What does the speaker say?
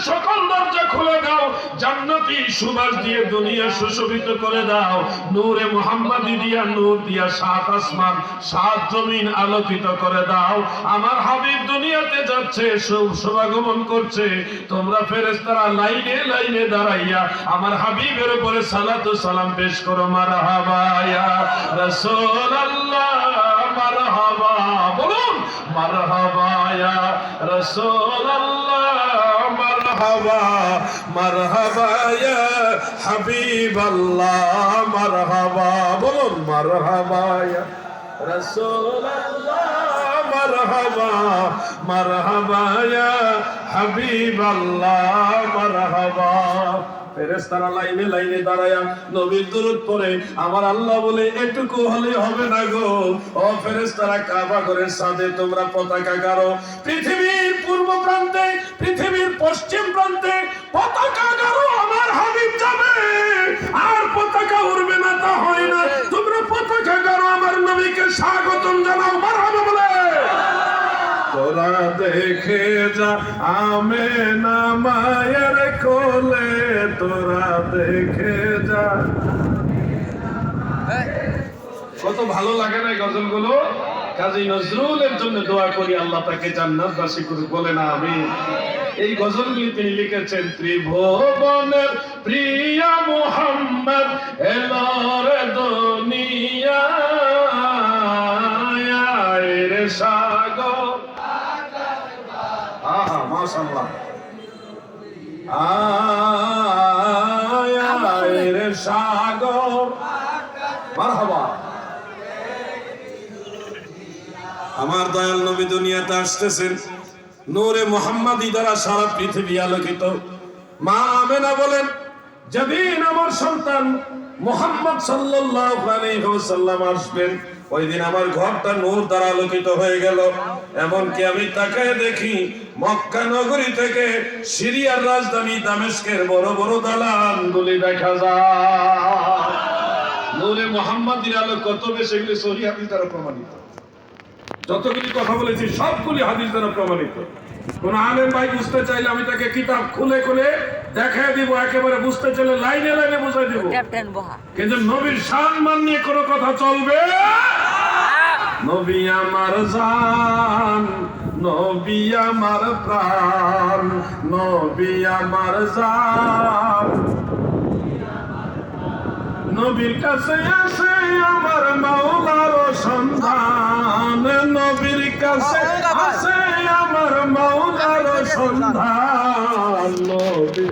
সকল দরজা খুলে দাও, জান্নাতি সুবাস দিয়ে দুনিয়া সুশোভিত করে দাও, নূরে মুহাম্মাদি দিয়া নূর দিয়া সাত আসমান সাত জমিন আলোকিত করে দাও। আমার হাবিব দুনিয়াতে যাচ্ছে, শুভাগমন করছে, তোমরা ফেরেশতারা লাইনে লাইনে দাঁড়াইয়া আমার হাবিবের উপরে সালাত ও সালাম পেশ করো। মারহাবা ইয়া রাসূলুল্লাহ, মারহাবা, বলুন মারহাবা ইয়া রাসূলুল্লাহ, মারহাবা, মারহাবা ইয়া হাবিবাল্লাহ, মারহাবা, বলুন মারহাবা ইয়া রাসূলুল্লাহ, মারহাবা, মারহাবা ইয়া হাবিবাল্লাহ, মারহাবা। ফেরেশতারা লাইনে লাইনে দাঁড়ায়া নবীর দুরূদ পড়ে। আমার আল্লাহ বলে এটুকু হলে হবে না গো, ও ফেরেশতারা কাবা ঘরের সাথে তোমরা পতাকা গাড়ো। পৃথিবীর পূর্ব প্রান্তে, পৃথিবীর পশ্চিম প্রান্তে পতাকা গাড়ো, আমার হাবিব যাবে। আর পতাকা উড়বে না তা হয় না, তোমরা পতাকা গাড়ো, আমার নবীকে স্বাগতম জানাও। মারহাবা বলে তোরা দেখে যা আমেনা মায়ের কোলে, তোরা দেখে যা। কত ভালো লাগে না এই গজলগুলো। কাজী নজরুলের জন্য দোয়া করি, আল্লাহ তাকে জান্নাতবাসী করে, বলে না আমি। এই গজলগুলি তিনি লিখেছেন, ত্রিভুবনের প্রিয় মুহাম্মদ এলো রে দুনিয়ায় রে সাগর। আহা মাশাআল্লাহ, আয় রে সাগর, মারহাবা। আমার দয়াল নবী দুনিয়াতে আসতেছেন, নূরে মুহাম্মাদি দ্বারা সারা পৃথিবী আলোকিত। মা আমেনা বলেন, যেদিন আমার সন্তান মুহাম্মদ সাল্লাল্লাহু আলাইহি ওয়াসাল্লাম আসবেন, ওই দিন আমার ঘরটা নূর দ্বারা আলোকিত হয়ে গেল। এমনকি আমি তাকায় দেখি মক্কা নগরী থেকে সিরিয়ার রাজধানী দামেস্কের বড় বড় দালানগুলি দেখা যায়। নূরে মুহাম্মাদির আলো কত বেশি, এগুলি সহিহ হাদিস দ্বারা প্রমাণিত। যতগুলি কথা বলেছি সবগুলি হাদিস দ্বারা প্রমাণিত। কোন আলেম ভাই বুঝতে চাইলে আমি তাকে কিতাব খুলে খুলে দেখায় দিব, একেবারে বুঝতে চাইলে লাইনে লাইনে বুঝাই দিব। কিন্তু নবীর সম্মান নিয়ে কোনো কথা চলবে? নবী আমার জান, নবী আমার প্রাণ, নবী আমার জান। নবীর কাছে আসে আমার মাওলার সন্ধান, নবীর কাছে আসে আমার মাওলার সন্ধান। নবী